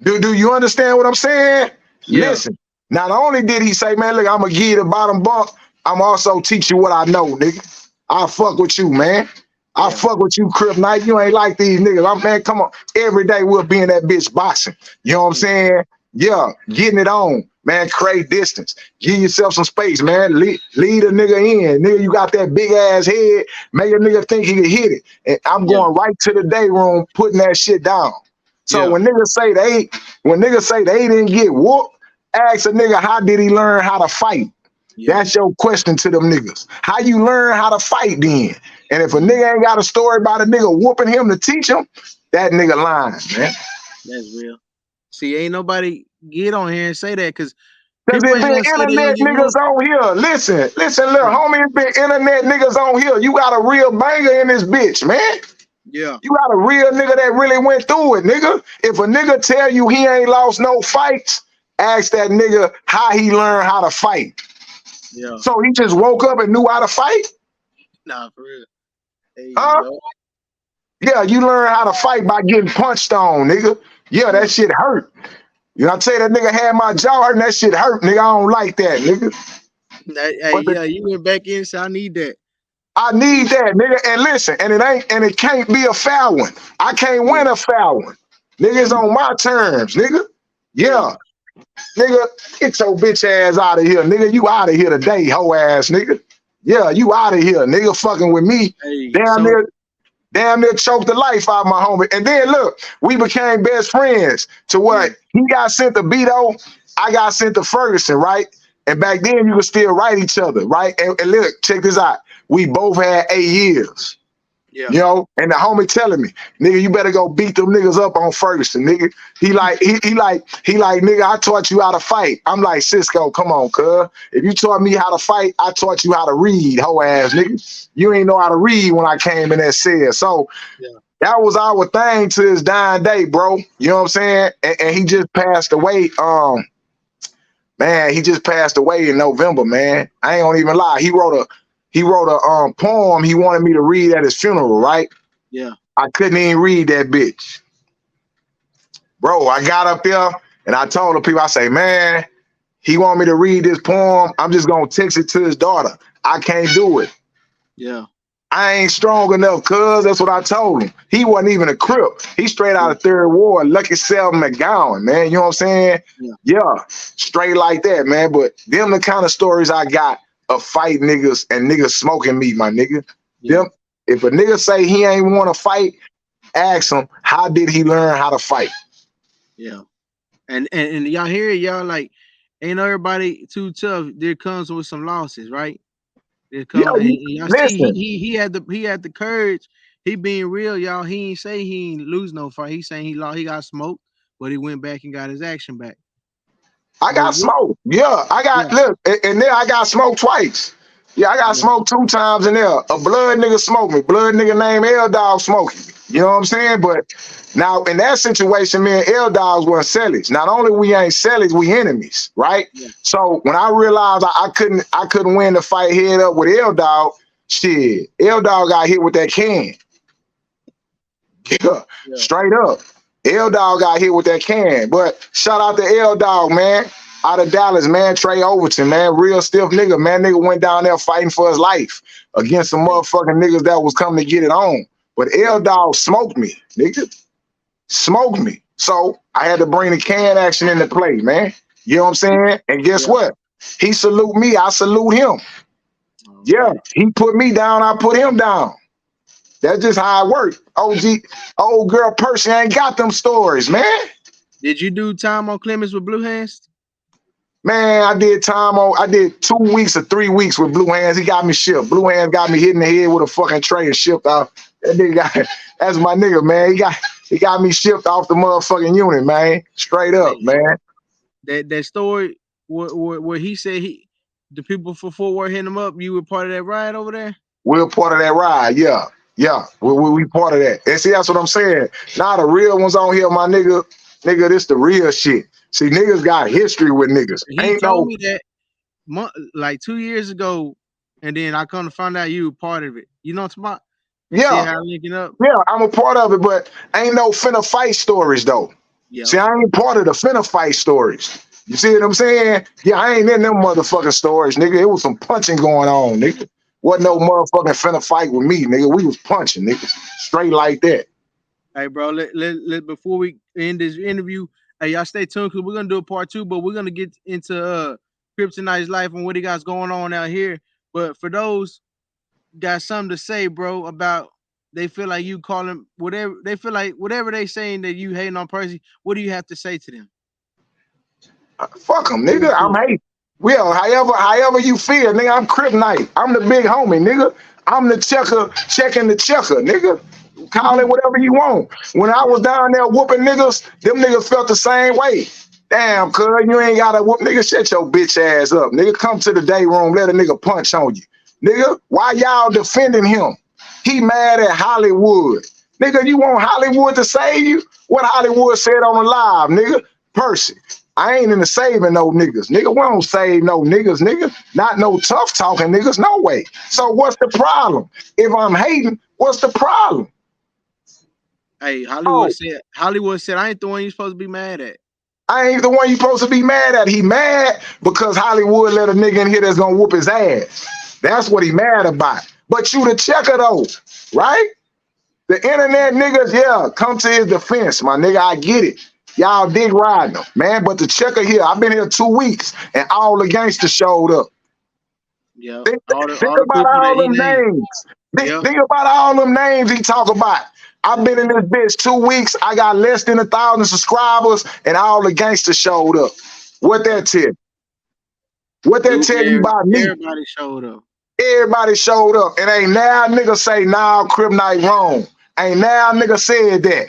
Do you understand what I'm saying? Yeah. Listen, not only did he say, man, look, I'm gonna give you the bottom bunk, I'm also teach you what I know, nigga. I fuck with you, man. I fuck with you, KRIPTonite. You ain't like these niggas. Man, come on. Every day we'll be in that bitch boxing. You know what I'm saying? Yeah, getting it on. Man, create distance. Give yourself some space, man. Lead a nigga in. Nigga, you got that big ass head. Make a nigga think he can hit it. And I'm going right to the day room, putting that shit down. So when niggas say they didn't get whooped, ask a nigga, how did he learn how to fight? That's your question to them niggas. How you learn how to fight then? And if a nigga ain't got a story about a nigga whooping him to teach him, that nigga lying, man. That's real. See, ain't nobody get on here and say that because it been internet niggas on here. Listen, look, homie, it been internet niggas on here. You got a real banger in this bitch, man. Yeah. You got a real nigga that really went through it, nigga. If a nigga tell you he ain't lost no fights, ask that nigga how he learned how to fight. Yeah. So he just woke up and knew how to fight? Nah, for real. Hey, yeah, you learn how to fight by getting punched on, nigga. Yeah, that shit hurt. You know, I tell you, that nigga had my jaw hurt and that shit hurt, nigga. I don't like that, nigga. You went back in, so I need that. I need that, nigga. And listen, and it can't be a foul one. I can't win a foul one. Nigga, it's on my terms, nigga. Yeah. Nigga, get your bitch ass out of here, nigga. You out of here today, hoe ass nigga. Yeah, you out of here, nigga. Fucking with me. Hey, damn near choked the life out of my homie. And then look, we became best friends to what? He got sent to Beto, I got sent to Ferguson, right? And back then you could still write each other, right? And look, check this out. We both had 8 years. Yeah. You know, and the homie telling me, nigga, you better go beat them niggas up on Ferguson, nigga. He like, nigga, I taught you how to fight. I'm like, Cisco, come on, cuz. If you taught me how to fight, I taught you how to read, hoe ass nigga. You ain't know how to read when I came in that cell. So that was our thing to this dying day, bro. You know what I'm saying? And he just passed away. Man, he just passed away in November, man. I ain't gonna even lie. He wrote a poem he wanted me to read at his funeral, right? Yeah. I couldn't even read that bitch. Bro, I got up there and I told the people, I say, man, he want me to read this poem. I'm just gonna text it to his daughter. I can't do it. Yeah. I ain't strong enough, cuz. That's what I told him. He wasn't even a Crip. He straight out of Third Ward, Lucky Self McGowan, man. You know what I'm saying? Yeah. Straight like that, man. But them the kind of stories I got of fight niggas and niggas smoking meat, my nigga. Them, if a nigga say he ain't want to fight, ask him, how did he learn how to fight? Yeah. And y'all hear it, y'all like, ain't everybody too tough. There comes with some losses, right? Y'all see he had the courage. He being real, y'all. He ain't say he ain't lose no fight. He saying he lost, he got smoked, but he went back and got his action back. I got smoked. Yeah, I got look, and then I got smoked twice. Yeah, I got smoked 2 times in there. A blood nigga smoked me. Blood nigga named L-Dog smoked me. You know what I'm saying? But now in that situation, me and L-Dogs weren't sellers. Not only we ain't sellers, we enemies, right? Yeah. So when I realized I couldn't win the fight head up with L-Dog, shit, L-Dog got hit with that can. Yeah, straight up. L-Dog got hit with that can. But shout out to L-Dog, man. Out of Dallas, man. Trey Overton, man. Real stiff nigga, man. Nigga went down there fighting for his life against some motherfucking niggas that was coming to get it on. But L-Dog smoked me, nigga. Smoked me. So I had to bring the can action into play, man. You know what I'm saying? And guess what? He salute me, I salute him. Yeah, he put me down, I put him down. That's just how it worked. Old girl Percy ain't got them stories, man. Did you do time on Clemens with Blue Hands? Man, I did 2 weeks or 3 weeks with Blue Hands. He got me shipped. Blue Hands got me hit in the head with a fucking tray and shipped out. That nigga that's my nigga, man. He got me shipped off the motherfucking unit, man. Straight up, man. That story where he said the people for Fort Worth hit him up, you were part of that ride over there? We're part of that ride, yeah. Yeah, we part of that. And see, that's what I'm saying. Now the real ones on here, my nigga. Nigga, this the real shit. See, niggas got history with niggas. He told me that like 2 years ago, and then I come to find out you were part of it. You know what I'm about? Yeah. How linking up? Yeah, I'm a part of it, but ain't no finna fight stories though. Yeah. See, I ain't part of the finna fight stories. You see what I'm saying? Yeah, I ain't in them motherfucking stories, nigga. It was some punching going on, nigga. Wasn't no motherfucking finna fight with me, nigga. We was punching, nigga. Straight like that. Hey, bro, let before we end this interview, hey, y'all stay tuned because we're gonna do a part 2, but we're gonna get into KRIPTonite's life and what he got going on out here. But for those got something to say, bro, about they feel like you call him whatever they feel like whatever they saying that you hating on Percy, what do you have to say to them? Fuck them, nigga. I'm hating. Well, however you feel, nigga, I'm KRIPTonite. I'm the big homie, nigga. I'm the checker, checking the checker, nigga. Call it whatever you want. When I was down there whooping niggas, them niggas felt the same way. Damn, cuz you ain't gotta whoop, nigga. Shut your bitch ass up, nigga. Come to the day room, let a nigga punch on you, nigga. Why y'all defending him? He mad at Hollywood, nigga. You want Hollywood to save you? What Hollywood said on the live, nigga? Percy, I ain't into saving no niggas, nigga. We don't save no niggas, nigga. Not no tough talking niggas, no way. So what's the problem? If I'm hating, what's the problem? Hey, Hollywood said I ain't the one you supposed to be mad at. I ain't the one you supposed to be mad at. He mad because Hollywood let a nigga in here that's gonna whoop his ass. That's what he mad about. But you the checker though, right? The internet niggas, yeah, come to his defense, my nigga. I get it. Y'all dig riding him, man. But the checker here, I've been here 2 weeks and all the gangsters showed up. Yeah. Think about all them names. Think about all them names he talk about. I've been in this bitch 2 weeks. I got less than 1,000 subscribers, and all the gangsters showed up. What that tell you? What that tell you about me? Everybody showed up. Everybody showed up. And ain't now nigga say, nah, KRIPTonite wrong. Ain't now nigga said that.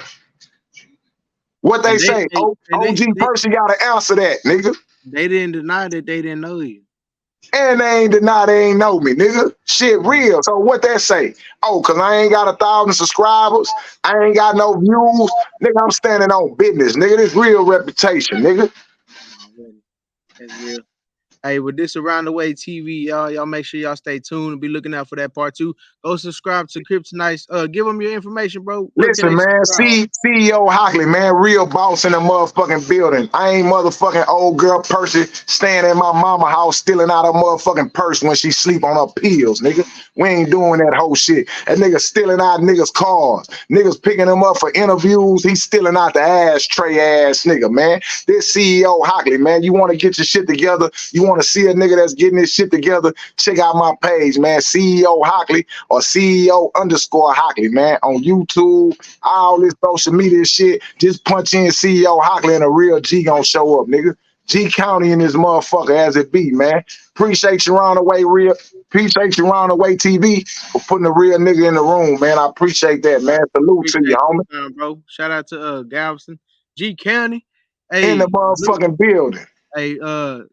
What they say? OG Percy gotta answer that, nigga. They didn't deny that they didn't know you. And they ain't deny they ain't know me, nigga. Shit real. So what that say? Oh, cause I ain't got 1,000 subscribers. I ain't got no views. Nigga, I'm standing on business, nigga. This real reputation, nigga. That's real. Hey, with this Around the Way TV, y'all make sure y'all stay tuned and be looking out for that part 2. Go subscribe to KRIPTonite. Give them your information, bro. Listen, man, CEO Hockley, man, real boss in the motherfucking building. I ain't motherfucking old girl Percy staying at my mama house stealing out her motherfucking purse when she sleep on her pills, nigga. We ain't doing that whole shit. That nigga stealing out niggas' cars. Niggas picking him up for interviews. He's stealing out the ashtray ass nigga, man. This CEO Hockley, man, you want to get your shit together? You want to see a nigga that's getting his shit together? Check out my page, man, CEO Hockley or CEO_Hockley, man, on YouTube, all this social media shit. Just punch in CEO Hockley and a real G gonna show up, nigga. G County in this motherfucker as it be, man. Appreciate you Round the Way TV for putting a real nigga in the room, man. I appreciate that, man. Salute to you, homie. Bro. Shout out to Galveston, G County. Hey, in the motherfucking building. Hey,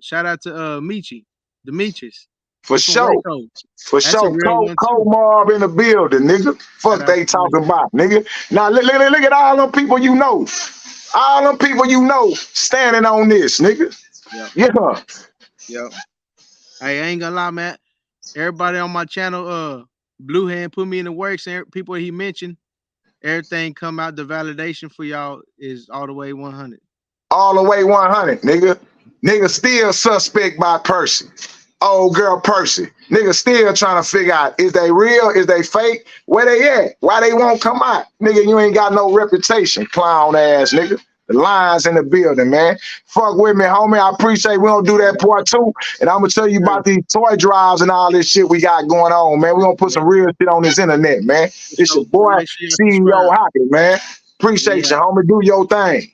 shout out to Michi, the Meeches. For sure. For sure. Cold Mob in the building, nigga. Fuck they talking about, nigga. Now look at all them people you know. All them people you know standing on this, nigga. Yeah. Hey, I ain't gonna lie, man. Everybody on my channel, Blue Hand put me in the works, and people he mentioned, everything come out. The validation for y'all is all the way 100. All the way 100, nigga. Nigga still suspect by Percy. Old girl Percy. Nigga still trying to figure out, is they real? Is they fake? Where they at? Why they won't come out? Nigga, you ain't got no reputation, clown ass nigga. The lines in the building, man. Fuck with me, homie. I appreciate we don't do that part 2. And I'm gonna tell you about these toy drives and all this shit we got going on, man. We gonna put some real shit on this internet, man. It's your boy, CEO Hockley, man. Appreciate you, homie. Do your thing.